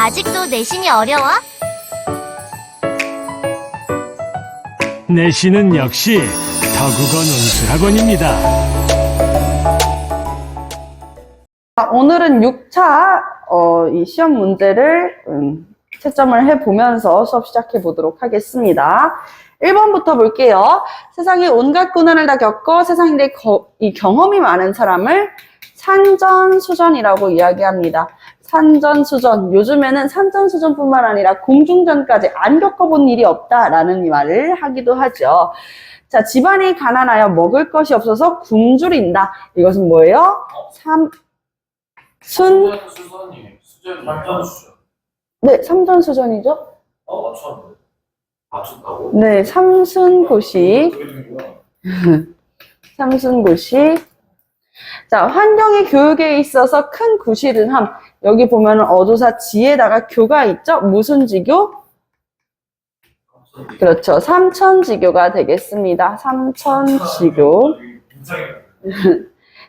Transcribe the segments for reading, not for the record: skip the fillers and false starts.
아직도 내신이 어려워? 내신은 역시 더국어 논술학원입니다. 오늘은 6차 이 시험 문제를 채점을 해보면서 수업 시작해 보도록 하겠습니다. 1번부터 볼게요. 세상에 온갖 고난을 다 겪어 세상에 이 경험이 많은 사람을 산전수전이라고 이야기합니다. 산전수전. 요즘에는 산전수전뿐만 아니라 공중전까지 안 겪어본 일이 없다라는 말을 하기도 하죠. 자, 집안이 가난하여 먹을 것이 없어서 굶주린다. 이것은 뭐예요? 수전이 삼전수전. 네, 삼전수전이죠? 맞췄는데. 맞췄다고? 네, 삼순고시. 삼순고시. 자, 환경의 교육에 있어서 큰 구실은 함. 여기 보면은 어조사 지에다가 교가 있죠? 무슨 지교? 그렇죠. 삼천지교가 되겠습니다. 삼천지교.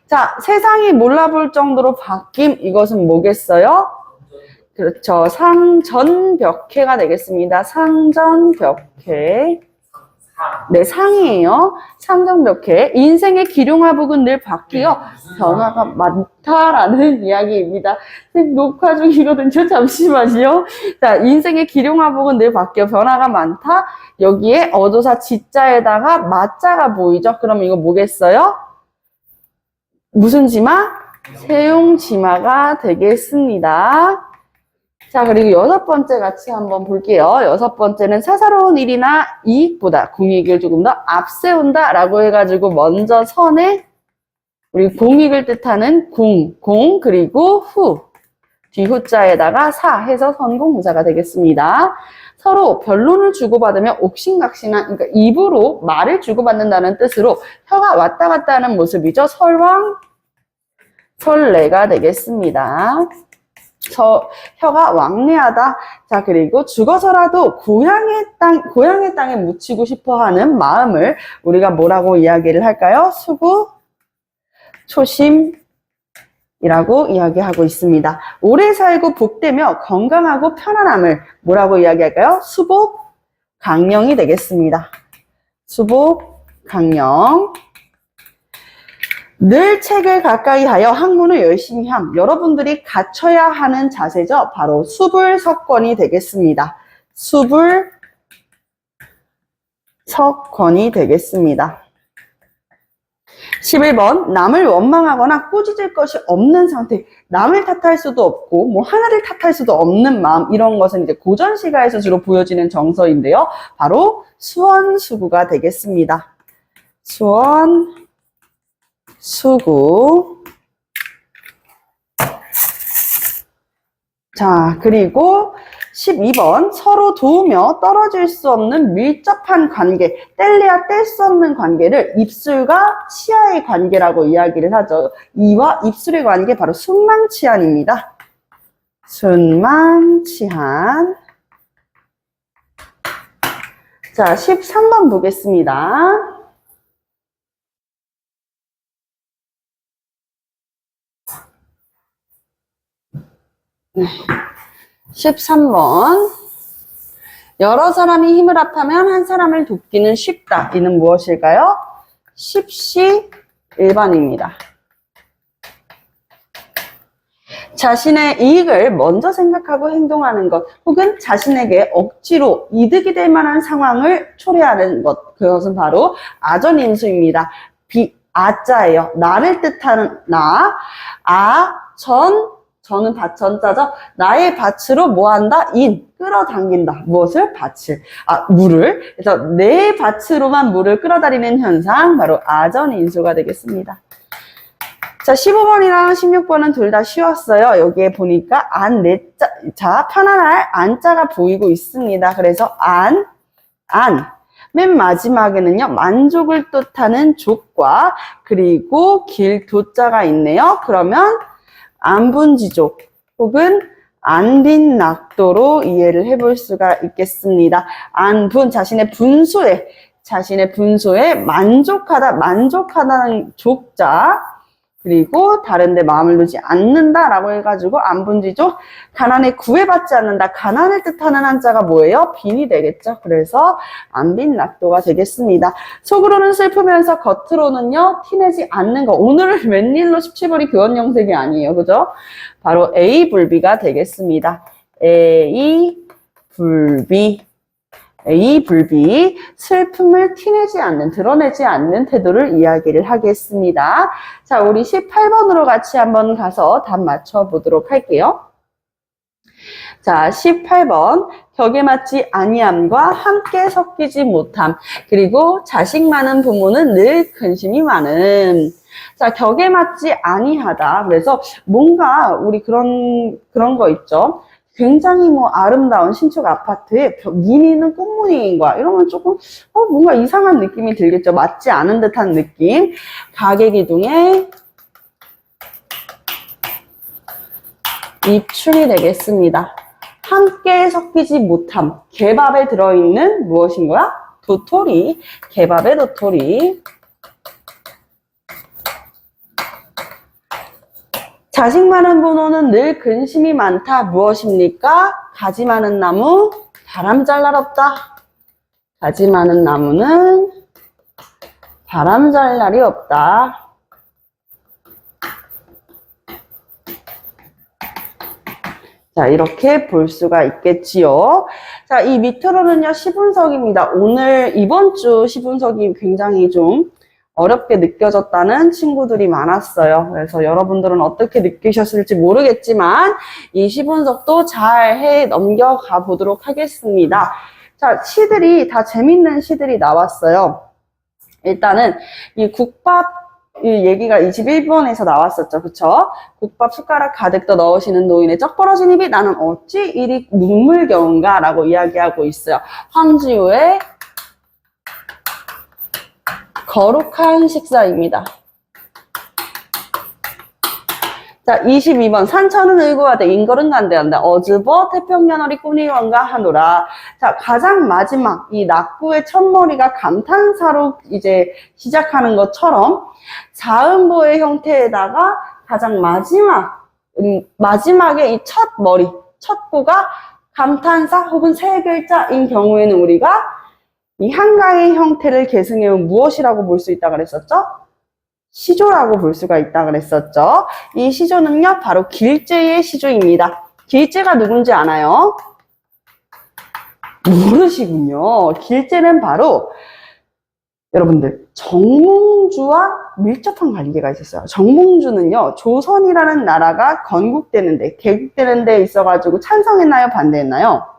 자, 세상이 몰라볼 정도로 바뀜. 이것은 뭐겠어요? 그렇죠. 상전벽해가 되겠습니다. 상전벽해. 네, 상이에요. 상전벽해. 인생의 기룡화복은 늘 바뀌어 변화가 많다라는 이야기입니다. 녹화 중이거든요. 잠시만요. 자, 인생의 기룡화복은 늘 바뀌어 변화가 많다. 여기에 어조사 지자에다가 마자가 보이죠? 그럼 이거 뭐겠어요? 무슨 지마? 세용지마가 되겠습니다. 자, 그리고 6번째 같이 한번 볼게요. 6번째는 사사로운 일이나 이익보다 공익을 조금 더 앞세운다 라고 해가지고 먼저 선에 우리 공익을 뜻하는 공, 그리고 후, 뒤후자에다가 사 해서 선공후자가 되겠습니다. 서로 변론을 주고받으며 옥신각신한, 그러니까 입으로 말을 주고받는다는 뜻으로 혀가 왔다 갔다 하는 모습이죠. 설왕, 설래가 되겠습니다. 혀가 왕래하다. 자, 그리고 죽어서라도 고향의 땅에 묻히고 싶어 하는 마음을 우리가 뭐라고 이야기를 할까요? 수구, 초심이라고 이야기하고 있습니다. 오래 살고 복되며 건강하고 편안함을 뭐라고 이야기할까요? 수복, 강령이 되겠습니다. 수복, 강령. 늘 책을 가까이 하여 학문을 열심히 함. 여러분들이 갖춰야 하는 자세죠. 바로 수불석권이 되겠습니다. 수불석권이 되겠습니다. 11번 남을 원망하거나 꾸짖을 것이 없는 상태. 남을 탓할 수도 없고 뭐 하나를 탓할 수도 없는 마음. 이런 것은 이제 고전시가에서 주로 보여지는 정서인데요. 바로 수원수구가 되겠습니다. 수구. 자, 그리고 12번 서로 도우며 떨어질 수 없는 밀접한 관계, 뗄래야 뗄 수 없는 관계를 입술과 치아의 관계라고 이야기를 하죠. 이와 입술의 관계 바로 순망치한입니다. 순망치한. 자, 13번 보겠습니다. 네. 13번. 여러 사람이 힘을 합하면 한 사람을 돕기는 쉽다. 이는 무엇일까요? 십시 1번입니다. 자신의 이익을 먼저 생각하고 행동하는 것, 혹은 자신에게 억지로 이득이 될 만한 상황을 초래하는 것, 그것은 바로 아전인수입니다. 아자예요. 나를 뜻하는 나, 저는 밭전자죠. 나의 밭으로 뭐한다? 끌어당긴다. 무엇을? 밭을. 물을. 그래서 내 밭으로만 물을 끌어다니는 현상, 바로 아전인수가 되겠습니다. 자, 15번이랑 16번은 둘 다 쉬웠어요. 여기에 보니까 자, 편안할 안자가 보이고 있습니다. 그래서 맨 마지막에는요, 만족을 뜻하는 족과 그리고 길도자가 있네요. 그러면 안분지족 혹은 안빈낙도로 이해를 해볼 수가 있겠습니다. 자신의 분소에 만족하다는 족자, 그리고 다른 데 마음을 두지 않는다라고 해가지고 안분지조 가난에 구애받지 않는다. 가난을 뜻하는 한자가 뭐예요? 빈이 되겠죠. 그래서 안빈낙도가 되겠습니다. 속으로는 슬프면서 겉으로는요 티내지 않는 거. 오늘은 웬일로 17번이 교원영색이 아니에요. 그죠? 바로 A 불비가 되겠습니다. A 불비. A 불비, 슬픔을 티내지 않는, 드러내지 않는 태도를 이야기를 하겠습니다. 자, 우리 18번으로 같이 한번 가서 답 맞춰보도록 할게요. 자, 18번. 격에 맞지 아니함과 함께 섞이지 못함. 그리고 자식 많은 부모는 늘 근심이 많음. 자, 격에 맞지 아니하다. 그래서 뭔가 우리 그런 거 있죠. 굉장히 뭐 아름다운 신축 아파트에 무늬는 꽃무늬인 거야. 이러면 조금 뭔가 이상한 느낌이 들겠죠. 맞지 않은 듯한 느낌. 가계기둥에 입춘이 되겠습니다. 함께 섞이지 못함. 개밥에 들어있는 무엇인 거야? 도토리. 개밥의 도토리. 자식 많은 부모는 늘 근심이 많다. 무엇입니까? 가지 많은 나무, 바람 잘 날 없다. 가지 많은 나무는 바람 잘 날이 없다. 자, 이렇게 볼 수가 있겠지요. 자, 이 밑으로는요, 시분석입니다. 이번 주 시분석이 굉장히 좀 어렵게 느껴졌다는 친구들이 많았어요. 그래서 여러분들은 어떻게 느끼셨을지 모르겠지만 이 시분석도 잘 해 넘겨가 보도록 하겠습니다. 자, 시들이 다 재밌는 시들이 나왔어요. 일단은 이 국밥 이 얘기가 21번에서 나왔었죠. 그쵸? 국밥 숟가락 가득 더 넣으시는 노인의 쩍 벌어진 입이 나는 어찌 이리 눈물겨운가 라고 이야기하고 있어요. 황지우의 거룩한 식사입니다. 자, 22번. 산천은 의구하되 인걸은 간대한다. 어즈버 태평연월이 꾸니원가 하노라. 자, 가장 마지막 이 낙구의 첫머리가 감탄사로 이제 시작하는 것처럼 자음보의 형태에다가 가장 마지막에 이 첫 머리, 첫 구가 감탄사 혹은 세 글자인 경우에는 우리가 이 한가의 형태를 계승해온 무엇이라고 볼 수 있다 그랬었죠? 시조라고 볼 수가 있다 그랬었죠. 이 시조는요, 바로 길제의 시조입니다. 길제가 누군지 아나요? 모르시군요. 길제는 바로 여러분들 정몽주와 밀접한 관계가 있었어요. 정몽주는요, 조선이라는 나라가 건국되는데, 개국되는 데 있어가지고 찬성했나요? 반대했나요?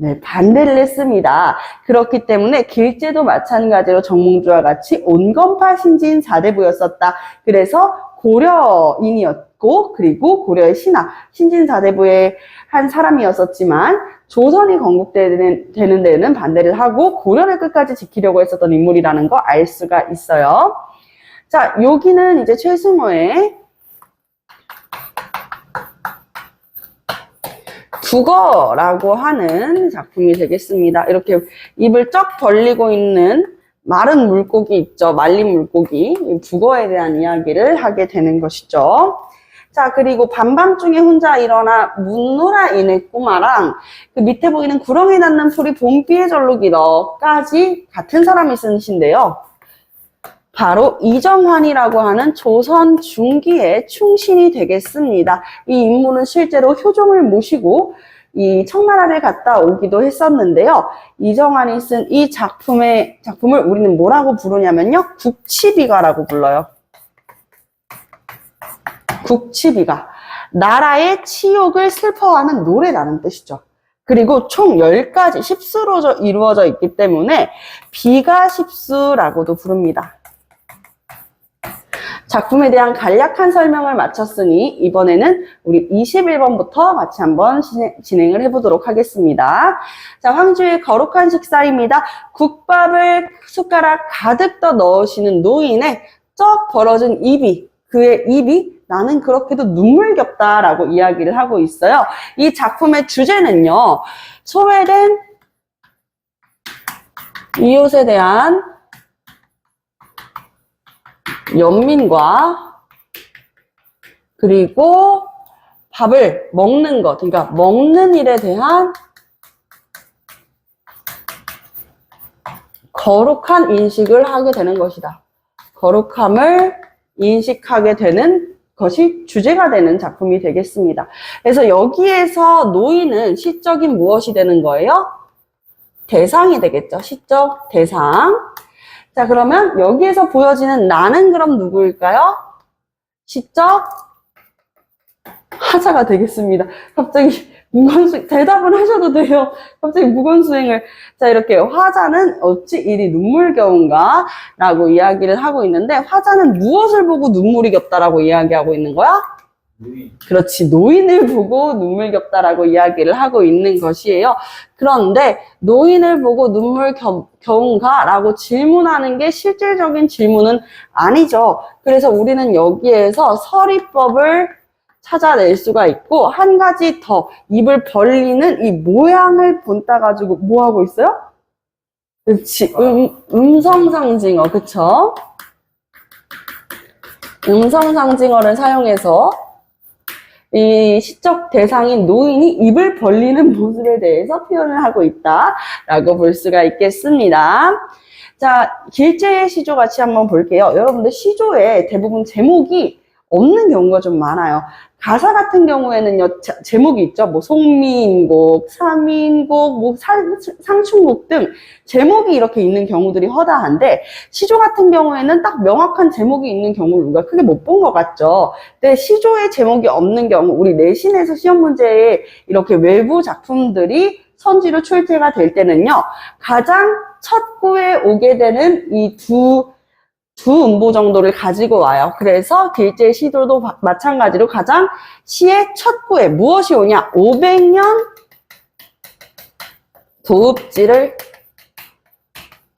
네, 반대를 했습니다. 그렇기 때문에 길제도 마찬가지로 정몽주와 같이 온건파 신진 4대부였었다. 그래서 고려인이었고, 그리고 고려의 신하, 신진 4대부의 한 사람이었었지만, 조선이 건국되는 데에는 반대를 하고, 고려를 끝까지 지키려고 했었던 인물이라는 거 알 수가 있어요. 자, 여기는 이제 최승호의 북어라고 하는 작품이 되겠습니다. 이렇게 입을 쩍 벌리고 있는 마른 물고기 있죠. 말린 물고기. 북어에 대한 이야기를 하게 되는 것이죠. 자, 그리고 밤밤중에 혼자 일어나 묻노라 이내 꼬마랑 그 밑에 보이는 구렁이 닿는 풀이 봄비의 절룩이러까지 같은 사람이 쓴 시인데요. 바로 이정환이라고 하는 조선 중기의 충신이 되겠습니다. 이 인물은 실제로 효종을 모시고 이 청나라를 갔다 오기도 했었는데요. 이정환이 쓴 이 작품을 우리는 뭐라고 부르냐면요. 국치비가라고 불러요. 국치비가. 나라의 치욕을 슬퍼하는 노래라는 뜻이죠. 그리고 총 10가지 십수로 이루어져 있기 때문에 비가십수라고도 부릅니다. 작품에 대한 간략한 설명을 마쳤으니 이번에는 우리 21번부터 같이 한번 진행을 해보도록 하겠습니다. 자, 황주의 거룩한 식사입니다. 국밥을 숟가락 가득 더 넣으시는 노인의 쩍 벌어진 입이, 그의 입이 나는 그렇게도 눈물겹다라고 이야기를 하고 있어요. 이 작품의 주제는요, 소외된 이웃에 대한 연민과 그리고 밥을 먹는 것, 그러니까 먹는 일에 대한 거룩한 인식을 하게 되는 것이다. 거룩함을 인식하게 되는 것이 주제가 되는 작품이 되겠습니다. 그래서 여기에서 노인은 시적인 무엇이 되는 거예요? 대상이 되겠죠. 시적 대상. 자, 그러면 여기에서 보여지는 나는 그럼 누구일까요? 시적 하자가 되겠습니다. 갑자기 대답은 하셔도 돼요. 갑자기 무건수행을. 자, 이렇게 화자는 어찌 이리 눈물겨운가? 라고 이야기를 하고 있는데, 화자는 무엇을 보고 눈물이 겹다라고 이야기하고 있는 거야? 그렇지. 노인을 보고 눈물겹다라고 이야기를 하고 있는 것이에요. 그런데 노인을 보고 눈물겨운가? 라고 질문하는 게 실질적인 질문은 아니죠. 그래서 우리는 여기에서 서리법을 찾아낼 수가 있고, 한 가지 더 입을 벌리는 이 모양을 본따 가지고 뭐 하고 있어요? 그렇지. 음성상징어. 그쵸? 음성상징어를 사용해서 이 시적 대상인 노인이 입을 벌리는 모습에 대해서 표현을 하고 있다라고 볼 수가 있겠습니다. 자, 길제의 시조 같이 한번 볼게요. 여러분들 시조에 대부분 제목이 없는 경우가 좀 많아요. 가사 같은 경우에는요, 제목이 있죠. 뭐, 송미인곡, 삼인곡, 뭐, 상충곡 등 제목이 이렇게 있는 경우들이 허다한데, 시조 같은 경우에는 딱 명확한 제목이 있는 경우를 우리가 크게 못 본 것 같죠. 근데 시조에 제목이 없는 경우, 우리 내신에서 시험 문제에 이렇게 외부 작품들이 선지로 출제가 될 때는요, 가장 첫 구에 오게 되는 이 두 음보 정도를 가지고 와요. 그래서 길제 시조도 마찬가지로 가장 시의 첫 구에 무엇이 오냐? 500년 도읍지를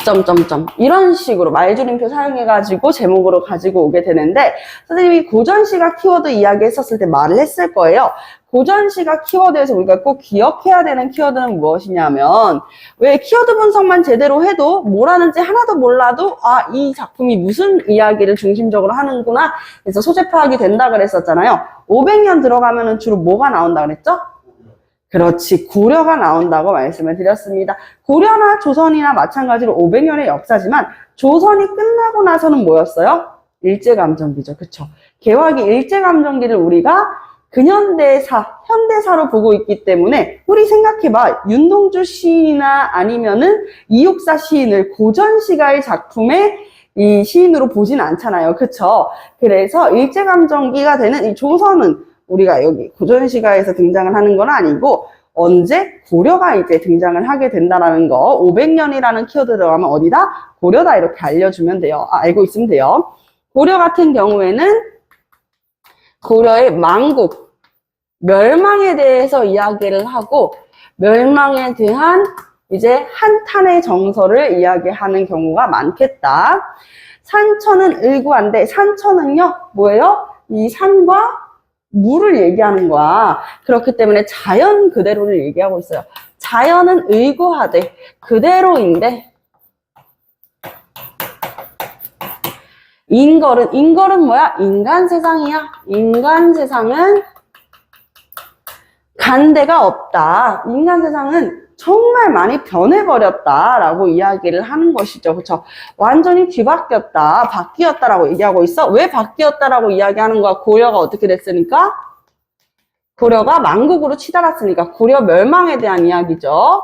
점점점 이런 식으로 말줄임표 사용해가지고 제목으로 가지고 오게 되는데, 선생님이 고전시가 키워드 이야기했었을 때 말을 했을 거예요. 고전시가 키워드에서 우리가 꼭 기억해야 되는 키워드는 무엇이냐면, 왜 키워드 분석만 제대로 해도 뭘 하는지 하나도 몰라도 이 작품이 무슨 이야기를 중심적으로 하는구나 그래서 소재 파악이 된다 그랬었잖아요. 500년 들어가면은 주로 뭐가 나온다 그랬죠? 그렇지, 고려가 나온다고 말씀을 드렸습니다. 고려나 조선이나 마찬가지로 500년의 역사지만 조선이 끝나고 나서는 뭐였어요? 일제감정기죠. 그쵸? 개화기 일제감정기를 우리가 근현대사, 현대사로 보고 있기 때문에 우리 생각해봐. 윤동주 시인이나 아니면은 이육사 시인을 고전시가의 작품의 이 시인으로 보진 않잖아요. 그쵸? 그래서 일제감정기가 되는 이 조선은 우리가 여기 고전시가에서 등장을 하는 건 아니고 언제? 고려가 이제 등장을 하게 된다라는 거. 500년이라는 키워드 들어가면 어디다? 고려다 이렇게 알려주면 돼요. 알고 있으면 돼요. 고려 같은 경우에는 고려의 망국, 멸망에 대해서 이야기를 하고 멸망에 대한 이제 한탄의 정서를 이야기하는 경우가 많겠다. 산천은 을구한데 산천은요 뭐예요? 이 산과 물을 얘기하는 거야. 그렇기 때문에 자연 그대로를 얘기하고 있어요. 자연은 의구하되 그대로인데 인걸은 뭐야? 인간 세상이야. 인간 세상은 간대가 없다. 인간 세상은 정말 많이 변해버렸다라고 이야기를 하는 것이죠. 그렇죠? 완전히 뒤바뀌었다, 바뀌었다라고 얘기하고 있어. 왜 바뀌었다라고 이야기하는 거야? 고려가 어떻게 됐으니까? 고려가 망국으로 치달았으니까 고려 멸망에 대한 이야기죠.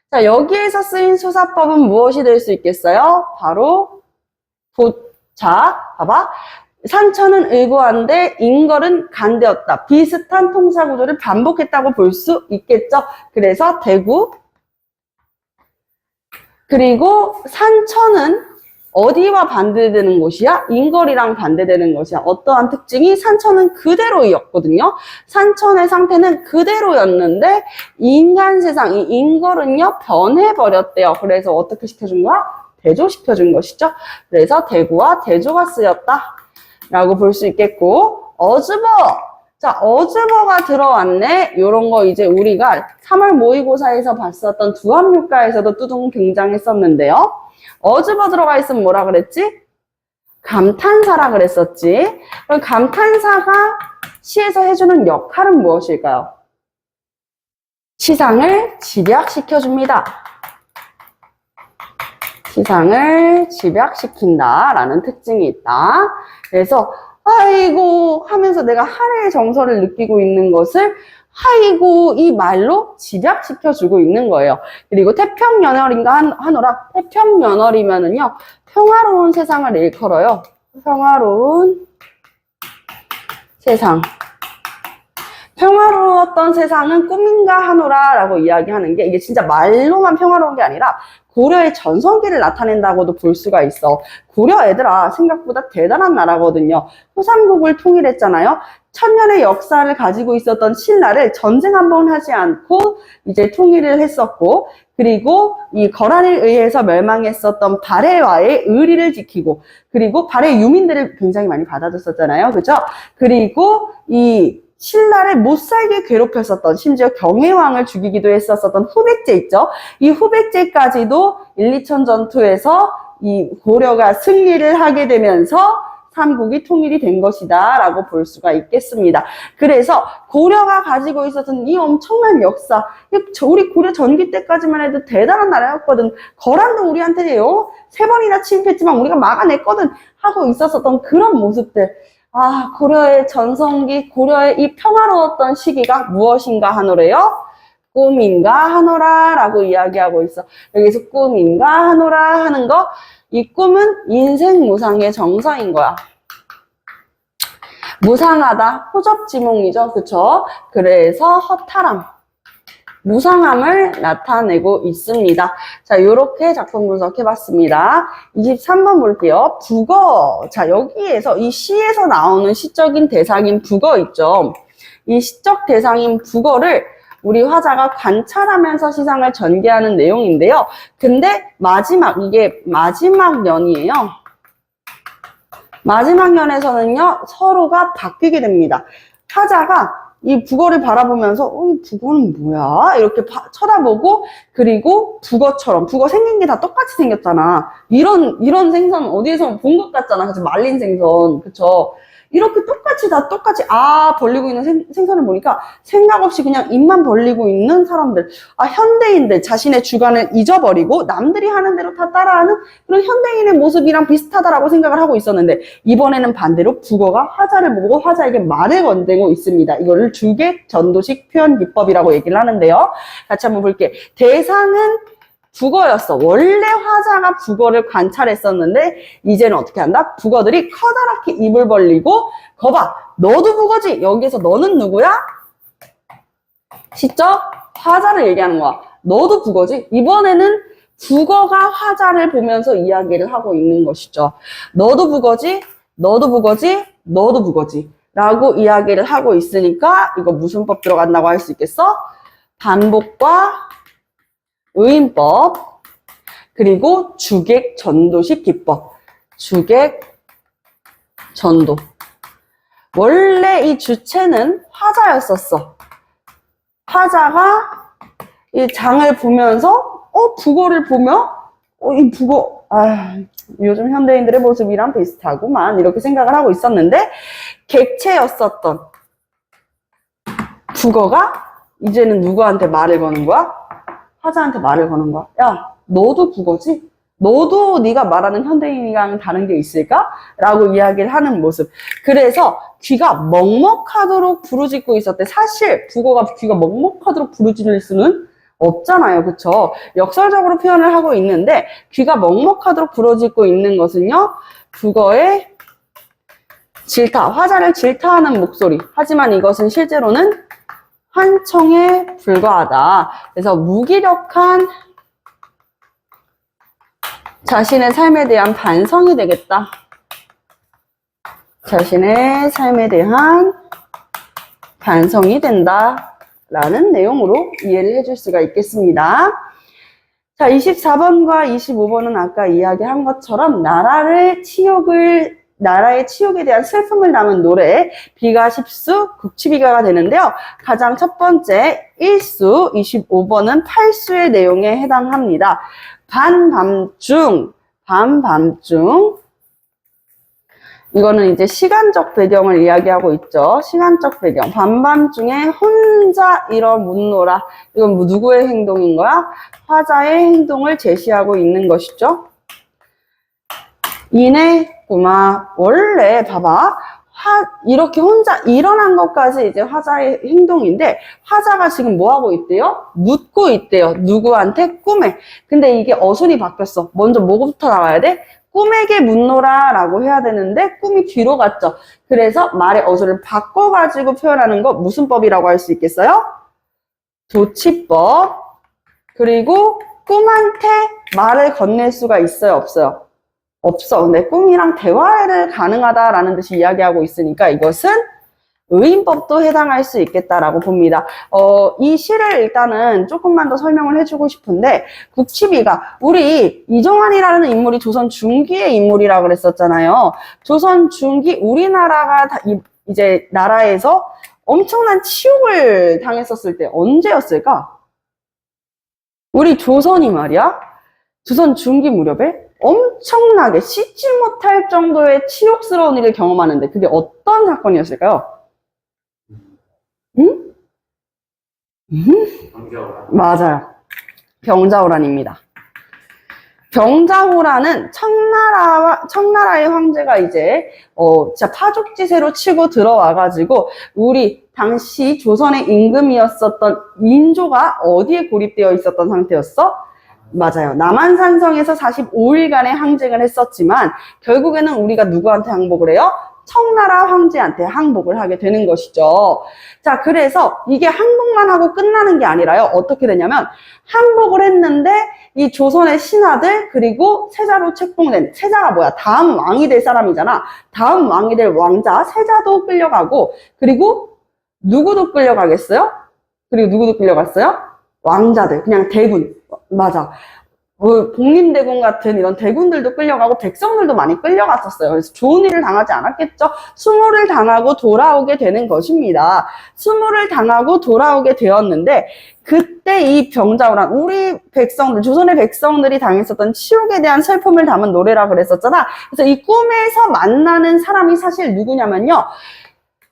자, 여기에서 쓰인 수사법은 무엇이 될 수 있겠어요? 바로 자, 봐봐. 산천은 의구한데 인걸은 간대였다. 비슷한 통사 구조를 반복했다고 볼 수 있겠죠. 그래서 대구. 그리고 산천은 어디와 반대되는 곳이야? 인걸이랑 반대되는 것이야. 어떠한 특징이? 산천은 그대로였거든요. 산천의 상태는 그대로였는데 인간 세상, 이 인걸은요 변해버렸대요. 그래서 어떻게 시켜준 거야? 대조시켜준 것이죠. 그래서 대구와 대조가 쓰였다 라고 볼 수 있겠고, 어즈버. 자, 어즈버가 들어왔네. 요런 거 이제 우리가 3월 모의고사에서 봤었던 두합육가에서도 뚜둥 등장했었는데요. 어즈버 들어가 있으면 뭐라 그랬지? 감탄사라 그랬었지. 그럼 감탄사가 시에서 해주는 역할은 무엇일까요? 시상을 집약시켜줍니다. 시상을 집약시킨다라는 특징이 있다. 그래서 아이고 하면서 내가 한해의 정서를 느끼고 있는 것을 아이고 이 말로 집약시켜주고 있는 거예요. 그리고 태평연월인가 하노라. 태평연월이면은요 평화로운 세상을 일컬어요. 평화로운 세상. 평화로웠던 세상은 꿈인가 하노라 라고 이야기하는 게 이게 진짜 말로만 평화로운 게 아니라 고려의 전성기를 나타낸다고도 볼 수가 있어. 고려 애들아 생각보다 대단한 나라거든요. 후삼국을 통일했잖아요. 천년의 역사를 가지고 있었던 신라를 전쟁 한 번 하지 않고 이제 통일을 했었고, 그리고 이 거란에 의해서 멸망했었던 발해와의 의리를 지키고, 그리고 발해 유민들을 굉장히 많이 받아줬었잖아요. 그죠? 그리고 이 신라를 못살게 괴롭혔었던, 심지어 경혜왕을 죽이기도 했었던 후백제 있죠? 이 후백제까지도 1, 2천 전투에서 이 고려가 승리를 하게 되면서 삼국이 통일이 된 것이다 라고 볼 수가 있겠습니다. 그래서 고려가 가지고 있었던 이 엄청난 역사, 우리 고려 전기 때까지만 해도 대단한 나라였거든. 거란도 우리한테요 3번이나 침입했지만 우리가 막아냈거든 하고 있었던 그런 모습들. 아, 고려의 전성기, 고려의 이 평화로웠던 시기가 무엇인가 하노래요? 꿈인가 하노라 라고 이야기하고 있어. 여기서 꿈인가 하노라 하는 거, 이 꿈은 인생 무상의 정서인 거야. 무상하다, 호접지몽이죠. 그쵸? 그래서 허탈함, 무상함을 나타내고 있습니다. 자, 요렇게 작품 분석해봤습니다. 23번 볼게요. 북어. 자, 여기에서 이 시에서 나오는 시적인 대상인 북어 있죠. 이 시적 대상인 북어를 우리 화자가 관찰하면서 시상을 전개하는 내용인데요. 근데 이게 마지막 연이에요. 마지막 연에서는요, 서로가 바뀌게 됩니다. 화자가 이 북어를 바라보면서 북어는 뭐야? 이렇게 쳐다보고, 그리고 북어처럼, 북어 생긴 게 다 똑같이 생겼잖아. 이런 생선 어디에서 본 것 같잖아. 그쵸? 말린 생선. 그쵸? 이렇게 똑같이 벌리고 있는 생선을 보니까 생각 없이 그냥 입만 벌리고 있는 사람들. 현대인들 자신의 주관을 잊어버리고 남들이 하는 대로 다 따라하는 그런 현대인의 모습이랑 비슷하다라고 생각을 하고 있었는데, 이번에는 반대로 북어가 화자를 보고 화자에게 말을 건네고 있습니다. 이거를 주객 전도식 표현 기법이라고 얘기를 하는데요. 같이 한번 볼게요. 대상은 북어였어. 원래 화자가 북어를 관찰했었는데 이제는 어떻게 한다? 북어들이 커다랗게 입을 벌리고 거봐, 너도 북어지? 여기에서 너는 누구야? 시적 화자를 얘기하는 거야. 너도 북어지? 이번에는 북어가 화자를 보면서 이야기를 하고 있는 것이죠. 너도 북어지? 너도 북어지? 너도 북어지? 라고 이야기를 하고 있으니까 이거 무슨 법 들어간다고 할 수 있겠어? 반복과 의인법, 그리고 주객 전도식 기법. 주객 전도. 원래 이 주체는 화자였었어. 화자가 이 장을 보면서 북어를 보며 이 북어 요즘 현대인들의 모습이랑 비슷하구만 이렇게 생각을 하고 있었는데, 객체였었던 북어가 이제는 누구한테 말을 거는 거야? 화자한테 말을 거는 거야. 야, 너도 북어지? 너도 네가 말하는 현대인이랑 다른 게 있을까? 라고 이야기를 하는 모습. 그래서 귀가 먹먹하도록 부르짖고 있었대. 사실 북어가 귀가 먹먹하도록 부르짖을 수는 없잖아요. 그쵸? 역설적으로 표현을 하고 있는데, 귀가 먹먹하도록 부르짖고 있는 것은요, 북어의 질타, 화자를 질타하는 목소리. 하지만 이것은 실제로는 환청에 불과하다. 그래서 무기력한 자신의 삶에 대한 반성이 되겠다. 자신의 삶에 대한 반성이 된다. 라는 내용으로 이해를 해줄 수가 있겠습니다. 자, 24번과 25번은 아까 이야기한 것처럼 나라의 치욕에 대한 슬픔을 담은 노래, 비가 10수, 국치비가가 되는데요. 가장 첫 번째 1수, 25번은 8수의 내용에 해당합니다. 반밤중, 이거는 이제 시간적 배경을 이야기하고 있죠. 시간적 배경. 밤밤중에 혼자 일어 묻노라. 이건 뭐 누구의 행동인 거야? 화자의 행동을 제시하고 있는 것이죠. 이내구마. 원래 봐봐. 이렇게 혼자 일어난 것까지 이제 화자의 행동인데, 화자가 지금 뭐 하고 있대요? 묻고 있대요. 누구한테? 꿈에. 근데 이게 어순이 바뀌었어. 먼저 뭐부터 나와야 돼? 꿈에게 묻노라 라고 해야 되는데 꿈이 뒤로 갔죠. 그래서 말의 어순을 바꿔가지고 표현하는 거 무슨 법이라고 할 수 있겠어요? 도치법. 그리고 꿈한테 말을 건넬 수가 있어요? 없어요? 없어. 근데 꿈이랑 대화를 가능하다라는 듯이 이야기하고 있으니까 이것은 의인법도 해당할 수 있겠다라고 봅니다. 이 시를 일단은 조금만 더 설명을 해주고 싶은데, 국치비가 우리 이정환이라는 인물이 조선 중기의 인물이라고 그랬었잖아요. 조선 중기 우리나라가 이제 나라에서 엄청난 치욕을 당했었을 때 언제였을까? 우리 조선이 말이야. 조선 중기 무렵에 엄청나게 씻지 못할 정도의 치욕스러운 일을 경험하는데 그게 어떤 사건이었을까요? 응? 맞아요. 병자호란입니다. 병자호란은 청나라의 황제가 이제 진짜 파죽지세로 치고 들어와가지고 우리 당시 조선의 임금이었었던 인조가 어디에 고립되어 있었던 상태였어? 맞아요. 남한산성에서 45일간의 항쟁을 했었지만 결국에는 우리가 누구한테 항복을 해요? 청나라 황제한테 항복을 하게 되는 것이죠. 자, 그래서 이게 항복만 하고 끝나는 게 아니라요. 어떻게 되냐면 항복을 했는데 이 조선의 신하들 그리고 세자로 책봉된, 세자가 뭐야? 다음 왕이 될 사람이잖아. 다음 왕이 될 왕자, 세자도 끌려가고 그리고 누구도 끌려가겠어요? 그리고 누구도 끌려갔어요? 왕자들, 그냥 대군. 맞아. 복림대군 같은 이런 대군들도 끌려가고 백성들도 많이 끌려갔었어요. 그래서 좋은 일을 당하지 않았겠죠. 수모를 당하고 돌아오게 되는 것입니다. 수모를 당하고 돌아오게 되었는데 그때 이 병자호란, 우리 백성들, 조선의 백성들이 당했었던 치욕에 대한 슬픔을 담은 노래라 그랬었잖아. 그래서 이 꿈에서 만나는 사람이 사실 누구냐면요.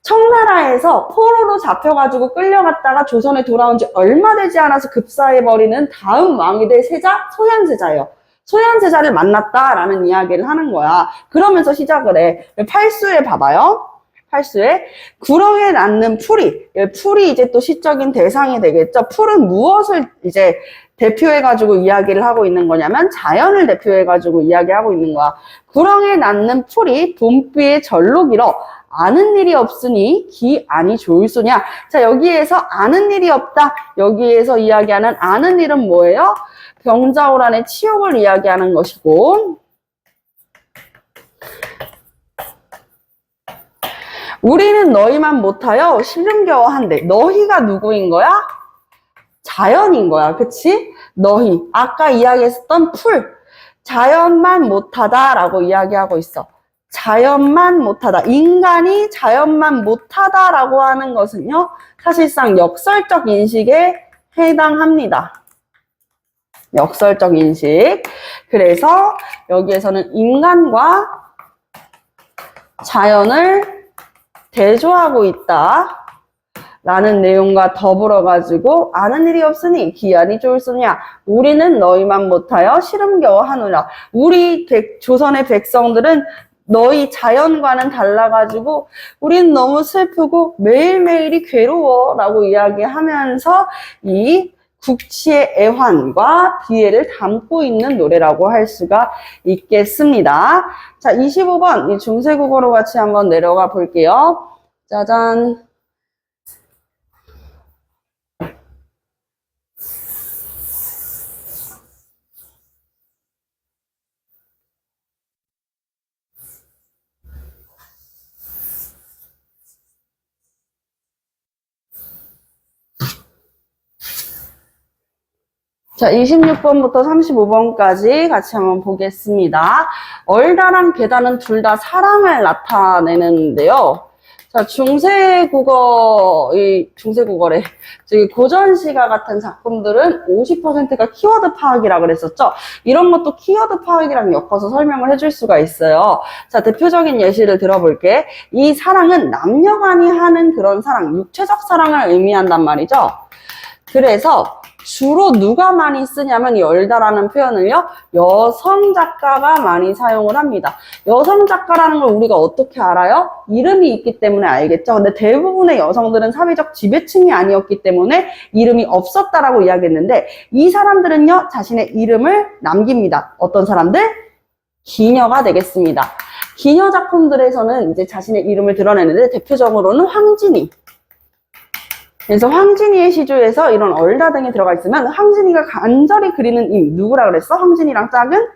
청나라에서 포로로 잡혀가지고 끌려갔다가 조선에 돌아온 지 얼마 되지 않아서 급사해버리는 다음 왕이 될 세자, 소현세자예요. 소현세자를 만났다라는 이야기를 하는 거야. 그러면서 시작을 해. 8수에 봐봐요. 8수에 구렁에 낳는 풀이. 풀이 이제 또 시적인 대상이 되겠죠. 풀은 무엇을 이제 대표해가지고 이야기를 하고 있는 거냐면 자연을 대표해가지고 이야기하고 있는 거야. 구렁에 낳는 풀이 봄비에 절로 길어 아는 일이 없으니 기 아니 좋을소냐. 자, 여기에서 아는 일이 없다. 여기에서 이야기하는 아는 일은 뭐예요? 병자호란의 치욕을 이야기하는 것이고, 우리는 너희만 못하여 시름겨워 한대. 너희가 누구인 거야? 자연인 거야. 그치? 너희. 아까 이야기했었던 풀. 자연만 못하다라고 이야기하고 있어. 자연만 못하다. 인간이 자연만 못하다라고 하는 것은요, 사실상 역설적 인식에 해당합니다. 역설적 인식. 그래서 여기에서는 인간과 자연을 대조하고 있다 라는 내용과 더불어 가지고 아는 일이 없으니 기한이 좋을소냐. 우리는 너희만 못하여 시름겨워 하노라. 우리 조선의 백성들은 너희 자연과는 달라가지고 우린 너무 슬프고 매일매일이 괴로워 라고 이야기하면서 이 국치의 애환과 비애를 담고 있는 노래라고 할 수가 있겠습니다. 자, 25번 이 중세국어로 같이 한번 내려가 볼게요. 짜잔. 자, 26번부터 35번까지 같이 한번 보겠습니다. 얼다랑 계단은 둘 다 사랑을 나타내는데요. 자, 중세국어래. 저기 고전시가 같은 작품들은 50%가 키워드 파악이라 그랬었죠? 이런 것도 키워드 파악이랑 엮어서 설명을 해줄 수가 있어요. 자, 대표적인 예시를 들어볼게. 이 사랑은 남녀 간이 하는 그런 사랑, 육체적 사랑을 의미한단 말이죠. 그래서 주로 누가 많이 쓰냐면 열다라는 표현을요, 여성 작가가 많이 사용을 합니다. 여성 작가라는 걸 우리가 어떻게 알아요? 이름이 있기 때문에 알겠죠? 근데 대부분의 여성들은 사회적 지배층이 아니었기 때문에 이름이 없었다라고 이야기했는데, 이 사람들은요, 자신의 이름을 남깁니다. 어떤 사람들? 기녀가 되겠습니다. 기녀 작품들에서는 이제 자신의 이름을 드러내는데, 대표적으로는 황진이. 그래서 황진이의 시조에서 이런 얼다 등이 들어가 있으면 황진이가 간절히 그리는 임, 누구라 그랬어? 황진이랑 짝은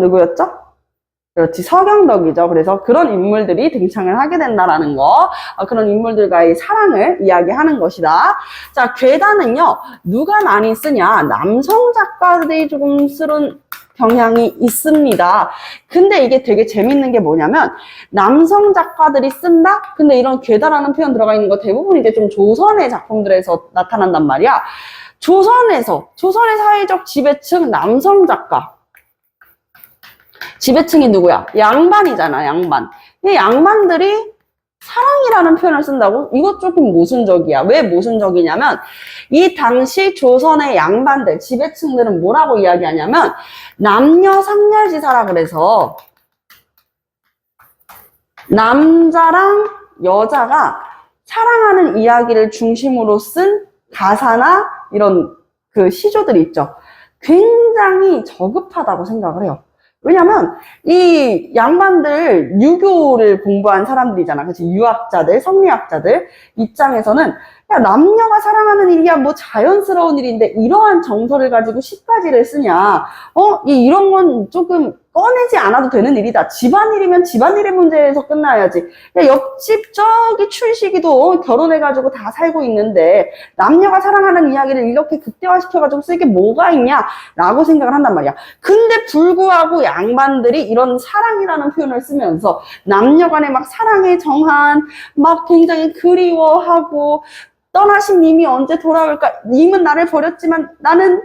누구였죠? 그렇지, 서경덕이죠. 그래서 그런 인물들이 등장을 하게 된다라는 거, 그런 인물들과의 사랑을 이야기하는 것이다. 자, 괴담은요, 누가 많이 쓰냐? 남성 작가들이 조금 쓰는 경향이 있습니다. 근데 이게 되게 재밌는 게 뭐냐면, 남성 작가들이 쓴다? 근데 이런 괴담라는 표현 들어가 있는 거 대부분 이제 좀 조선의 작품들에서 나타난단 말이야. 조선의 사회적 지배층 남성 작가. 지배층이 누구야? 양반이잖아, 양반. 이 양반들이 사랑이라는 표현을 쓴다고? 이것 조금 모순적이야. 왜 모순적이냐면, 이 당시 조선의 양반들, 지배층들은 뭐라고 이야기하냐면, 남녀 상렬지사라 그래서, 남자랑 여자가 사랑하는 이야기를 중심으로 쓴 가사나 이런 그 시조들이 있죠. 굉장히 저급하다고 생각을 해요. 왜냐면 이 양반들 유교를 공부한 사람들이잖아. 그치? 유학자들, 성리학자들 입장에서는 야, 남녀가 사랑하는 일이야 뭐 자연스러운 일인데 이러한 정서를 가지고 시까지를 쓰냐. 이런 건 조금 꺼내지 않아도 되는 일이다. 집안일이면 집안일의 문제에서 끝나야지. 야, 옆집 저기 춘식이도 결혼해가지고 다 살고 있는데 남녀가 사랑하는 이야기를 이렇게 극대화시켜가지고 쓸 게 뭐가 있냐 라고 생각을 한단 말이야. 근데 불구하고 양반들이 이런 사랑이라는 표현을 쓰면서 남녀 간의 막 사랑의 정한 막 굉장히 그리워하고 떠나신 님이 언제 돌아올까? 님은 나를 버렸지만 나는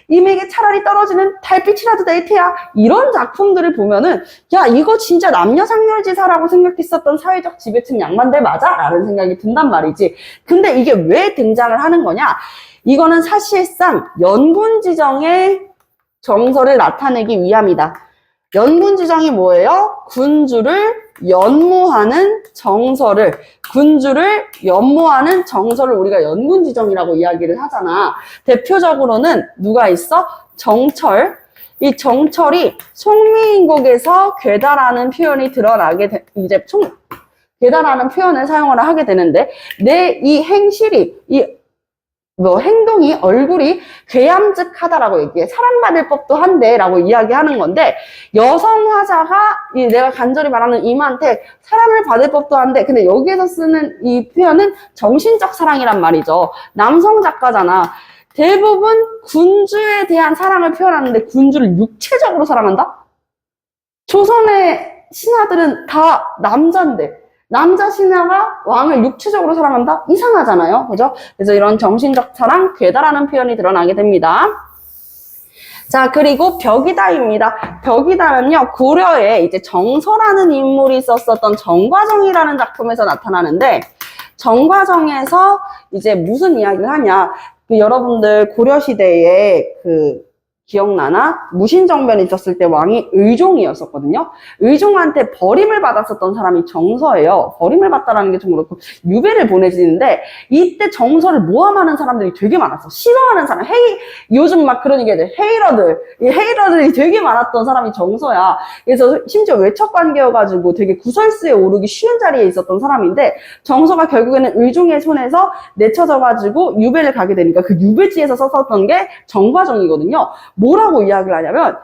님에게 차라리 떨어지는 달빛이라도 될 테야. 이런 작품들을 보면은 야, 이거 진짜 남녀상렬지사라고 생각했었던 사회적 지배층 양반들 맞아? 라는 생각이 든단 말이지. 근데 이게 왜 등장을 하는 거냐? 이거는 사실상 연군지정의 정서를 나타내기 위함이다. 연군지정이 뭐예요? 군주를 연모하는 정서를 우리가 연군지정이라고 이야기를 하잖아. 대표적으로는 누가 있어? 정철. 이 정철이 송미인곡에서 괴다라는 표현이 드러나게 괴다라는 표현을 사용을 하게 되는데, 내 이 행실이 행동이, 얼굴이 괴암즉하다라고 얘기해. 사랑받을 법도 한데 라고 이야기하는 건데, 여성 화자가 내가 간절히 말하는 임한테 사랑을 받을 법도 한데, 근데 여기에서 쓰는 이 표현은 정신적 사랑이란 말이죠. 남성 작가잖아. 대부분 군주에 대한 사랑을 표현하는데 군주를 육체적으로 사랑한다? 조선의 신하들은 다 남자인데 남자 신하가 왕을 육체적으로 사랑한다? 이상하잖아요. 그죠? 그래서 이런 정신적 사랑, 괴다라는 표현이 드러나게 됩니다. 자, 그리고 벽이다입니다. 벽이다는요, 고려에 이제 정서라는 인물이 썼었던 정과정이라는 작품에서 나타나는데, 정과정에서 이제 무슨 이야기를 하냐. 여러분들 고려시대에 기억나나? 무신정변이 있었을 때 왕이 의종이었었거든요. 의종한테 버림을 받았었던 사람이 정서예요. 버림을 받다라는 게 좀 그렇고 유배를 보내지는데 이때 정서를 모함하는 사람들이 되게 많았어. 싫어하는 사람, 요즘 막 그런 얘기들, 헤이러들이 되게 많았던 사람이 정서야. 그래서 심지어 외척관계여가지고 되게 구설수에 오르기 쉬운 자리에 있었던 사람인데 정서가 결국에는 의종의 손에서 내쳐져가지고 유배를 가게 되니까 그 유배지에서 썼었던 게 정과정이거든요. 뭐라고 이야기를 하냐면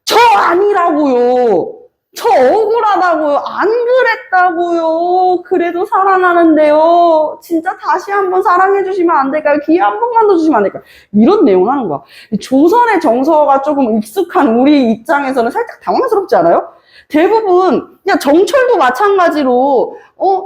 저 아니라고요. 저 억울하다고요. 안 그랬다고요. 그래도 사랑하는데요. 진짜 다시 한번 사랑해주시면 안 될까요? 기회 한 번만 더 주시면 안 될까요? 이런 내용을 하는 거야. 조선의 정서가 조금 익숙한 우리 입장에서는 살짝 당황스럽지 않아요? 대부분, 야, 정철도 마찬가지로,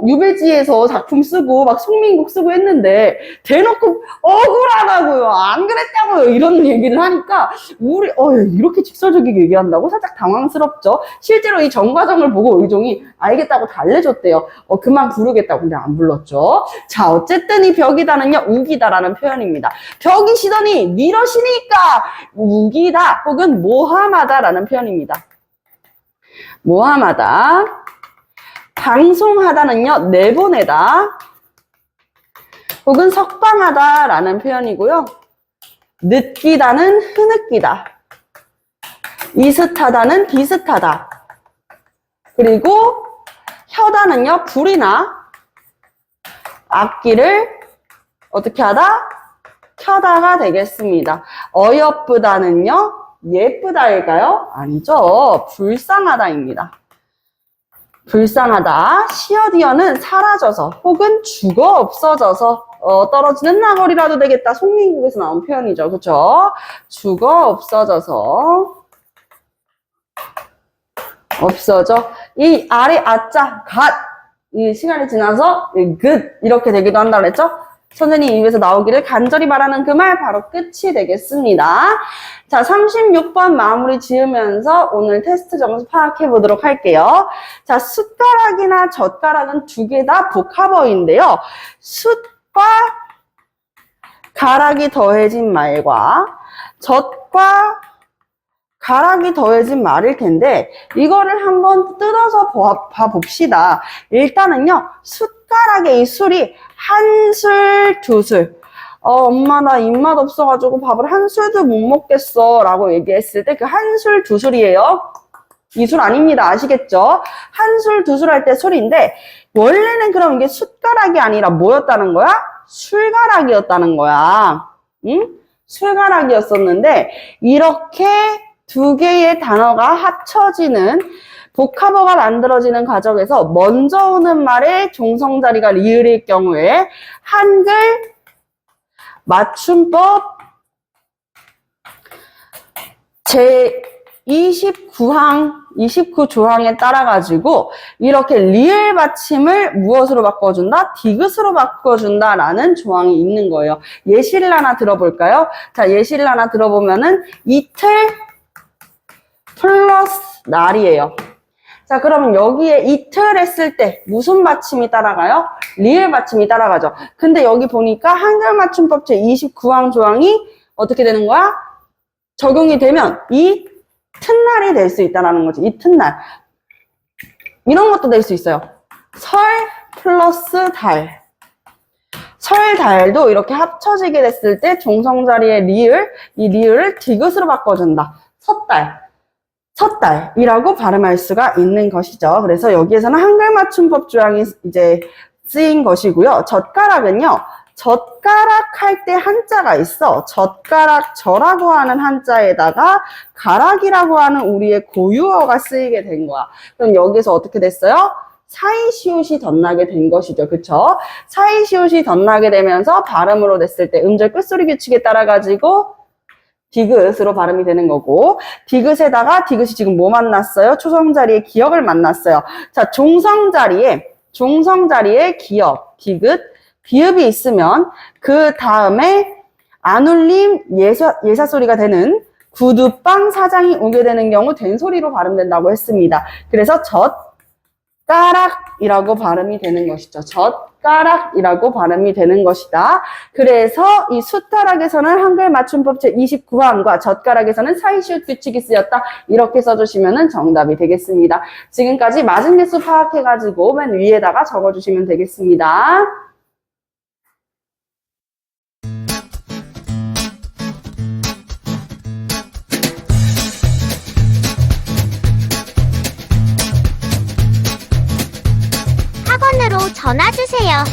유배지에서 작품 쓰고, 막 송민국 쓰고 했는데, 대놓고 억울하다고요. 안 그랬다고요. 이런 얘기를 하니까, 이렇게 직설적이게 얘기한다고? 살짝 당황스럽죠? 실제로 이 정과정을 보고 의종이 알겠다고 달래줬대요. 그만 부르겠다고. 근데 안 불렀죠. 자, 어쨌든 이 벽이다는요, 우기다라는 표현입니다. 벽이시더니, 니러시니까, 우기다, 혹은 모함하다라는 표현입니다. 모함하다. 방송하다는요, 내보내다 혹은 석방하다라는 표현이고요. 느끼다는 흐느끼다. 이슷하다는 비슷하다. 그리고 혀다는요, 불이나 악기를 어떻게 하다? 켜다가 되겠습니다. 어여쁘다는요, 예쁘다일까요? 아니죠. 불쌍하다입니다. 불쌍하다. 시어디어는 사라져서 혹은 죽어 없어져서 떨어지는 나거리라도 되겠다. 송민국에서 나온 표현이죠. 그쵸? 죽어 없어져서 없어져. 이 아래 아자, 갓. 이 시간이 지나서 굿 이렇게 되기도 한다고 했죠? 선생님 입에서 나오기를 간절히 바라는 그 말 바로 끝이 되겠습니다. 자, 36번 마무리 지으면서 오늘 테스트 점수 파악해 보도록 할게요. 자, 숟가락이나 젓가락은 두 개 다 복합어인데요. 숫과 가락이 더해진 말과 젓과 가락이 더해진 말일 텐데 이거를 한번 뜯어서 봐봅시다. 일단은요, 숟가락의 이 술이 한 술, 두 술. 엄마 나 입맛 없어가지고 밥을 한 술도 못 먹겠어 라고 얘기했을 때 그 한 술, 두 술이에요. 이 술 아닙니다. 아시겠죠? 한 술, 두 술 할 때 술인데 원래는 그럼 이게 숟가락이 아니라 뭐였다는 거야? 술가락이었다는 거야. 응? 술가락이었었는데 이렇게 두 개의 단어가 합쳐지는 복합어가 만들어지는 과정에서 먼저 오는 말의 종성자리가 리을일 경우에 한글 맞춤법 제 29조항에 따라가지고 이렇게 리을 받침을 무엇으로 바꿔준다? 디귿으로 바꿔준다라는 조항이 있는 거예요. 예시를 하나 들어볼까요? 자, 예시를 하나 들어보면은 이틀 플러스 날이에요. 자, 그러면 여기에 이틀 했을 때 무슨 받침이 따라가요? 리을 받침이 따라가죠. 근데 여기 보니까 한글 맞춤법 제29항 조항이 어떻게 되는 거야? 적용이 되면 이 틉날이 될 수 있다는 거지. 이튿날. 이런 것도 될 수 있어요. 설 플러스 달. 설, 달도 이렇게 합쳐지게 됐을 때 종성자리의 리을, 이 리을을 디귿으로 바꿔준다. 섣달. 섣달이라고 발음할 수가 있는 것이죠. 그래서 여기에서는 한글 맞춤법 조항이 이제 쓰인 것이고요. 젓가락은요, 젓가락 할 때 한자가 있어. 젓가락 저라고 하는 한자에다가 가락이라고 하는 우리의 고유어가 쓰이게 된 거야. 그럼 여기서 어떻게 됐어요? 사이시옷이 덧나게 된 것이죠. 그쵸? 사이시옷이 덧나게 되면서 발음으로 냈을 때 음절 끝소리 규칙에 따라 가지고 디귿으로 발음이 되는 거고, 디귿에다가 디귿이 지금 뭐 만났어요? 초성자리에 기역을 만났어요. 자, 종성자리에 기역, 디귿, 비읍이 있으면 그 다음에 안 울림 예사 소리가 되는 구두방 사장이 오게 되는 경우 된소리로 발음된다고 했습니다. 그래서 젓가락이라고 발음이 되는 것이죠. 젓가락이라고 발음이 되는 것이다. 그래서 이 숟가락에서는 한글 맞춤법 제29항과 젓가락에서는 사이시옷 규칙이 쓰였다. 이렇게 써주시면 정답이 되겠습니다. 지금까지 맞은 개수 파악해가지고 맨 위에다가 적어주시면 되겠습니다. 학원으로 전화 주세요.